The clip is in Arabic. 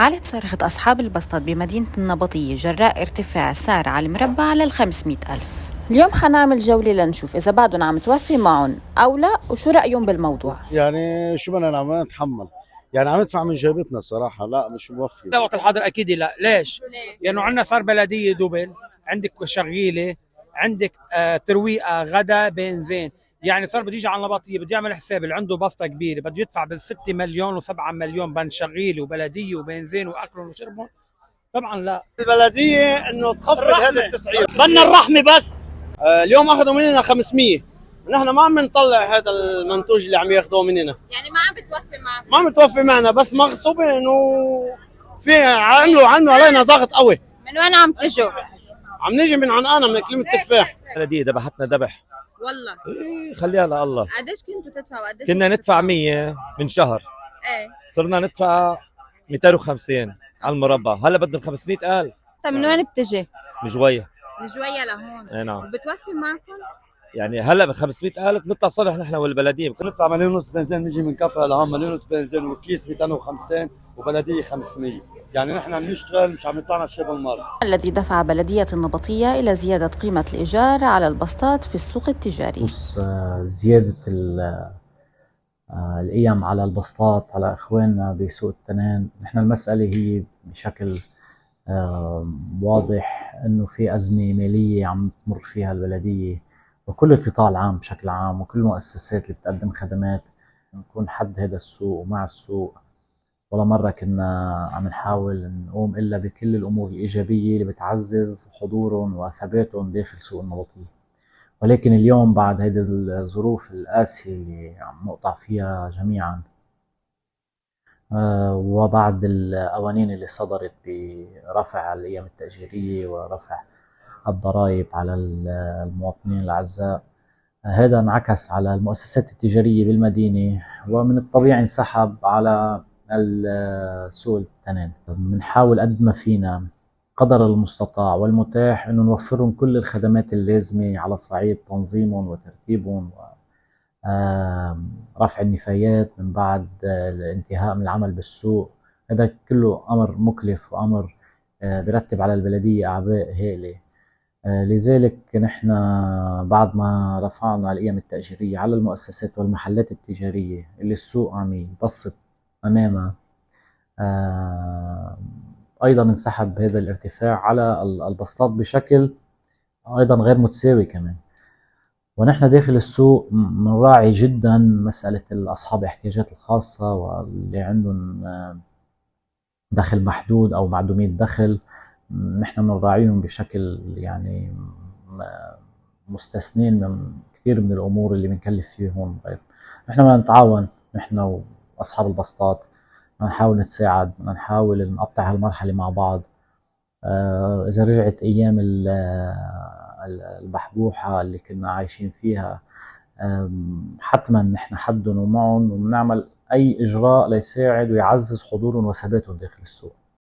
علت صرخة أصحاب البسطات بمدينة النبطية جراء ارتفاع سعر على المربى على 500,000. اليوم حنعمل جولة لنشوف إذا بعدهم عم توفي معهم أو لا وشو رأيهم بالموضوع. يعني شو بدنا نعمل؟ نتحمل، يعني عم ندفع من جيبتنا صراحة. لا مش موفي. لا وقت الحاضر اكيد لا. ليش؟ لانه عندنا صار بلديه دبل، عندك شغيله، عندك ترويقه، غدا، بنزين. يعني صار بده يجي على النبطيه بده يعمل حساب اللي عنده بسطه كبيره بده يدفع بال6 مليون و7 مليون بين شغيله وبلديه وبنزين واكلهم وشربهم. طبعا لا. البلديه انه تخفض هذا التسعير. بدنا الرحمه بس. اليوم اخذوا مننا 500. نحن ما عم نطلع هذا المنتوج اللي عم ياخذوه مننا. يعني ما عم بتوفي معك؟ ما عم بتوفي معنا، بس مغصوبين انه في عملوا علينا ضغط قوي. من وين عم تجوا؟ عم نيجي من عنقانا من اقليم التفاح. بلدية ذبحتنا ذبح. والله إيه خليها لله. قديش كنتوا تدفعوا؟ قديش كنا ندفع 100 من شهر، ايه صرنا ندفع 250 على المربى، هلا بدهم 500,000. طيب من وين بتجي؟ من جوية. من جوية لهون؟ اي نعم. وبتوفي معكم؟ يعني هلا ب 500,000 نطلع صلح نحن والبلدية. ندفع مليون ونص بنزين، نجي من كفر لهون مليون ونص بنزين وكيس 250 وبلدية 500. يعني نحن عم نشتغل مش عم يطلعنا شيء بالمرة. الذي دفع بلدية النبطية إلى زيادة قيمة الإيجار على البسطات في السوق التجاري. زيادة القيم على البسطات على إخواننا بسوق التنين. نحن المسألة هي بشكل واضح إنه في أزمة مالية عم تمر فيها البلدية وكل القطاع العام بشكل عام وكل المؤسسات اللي بتقدم خدمات. نكون حد هذا السوق ومع السوق، ولا مرة كنا عم نحاول نقوم إلا بكل الأمور الإيجابية اللي بتعزز حضورهم وثباتهم داخل سوق النبطية. ولكن اليوم بعد هذه الظروف القاسية اللي عم نقطع فيها جميعا، وبعد القوانين اللي صدرت برفع القيم التأجيرية ورفع الضرائب على المواطنين الأعزاء، هذا انعكس على المؤسسات التجارية بالمدينة ومن الطبيعي انسحب على سوق التنين. بنحاول قد ما فينا قدر المستطاع والمتاح انه نوفرهم كل الخدمات اللازمة على صعيد تنظيمهم وترتيبهم ورفع النفايات من بعد الانتهاء من العمل بالسوق. هذا كله امر مكلف وامر برتب على البلدية اعباء هائلة. لذلك نحن بعد ما رفعنا القيم التأجيرية على المؤسسات والمحلات التجارية اللي السوق عم يبسط أمامها، أيضا انسحب هذا الارتفاع على البسطات بشكل أيضا غير متساوي كمان. ونحن داخل السوق نراعي جدا مسألة أصحاب الاحتياجات الخاصة واللي عندهم دخل محدود أو معدومية دخل. نحن نراعيهم بشكل يعني مستثنين من كثير من الأمور اللي بنكلف فيهم غير. نحن بدنا نتعاون نحن وأصحاب البسطات، بدنا نحاول نتساعد، بدنا نحاول نقطع هالمرحلة مع بعض. إذا رجعت أيام البحبوحة اللي كنا عايشين فيها، حتما نحن حدهم ومعهم وبنعمل أي إجراء ليساعد ويعزز حضورهم وثباتهم داخل السوق.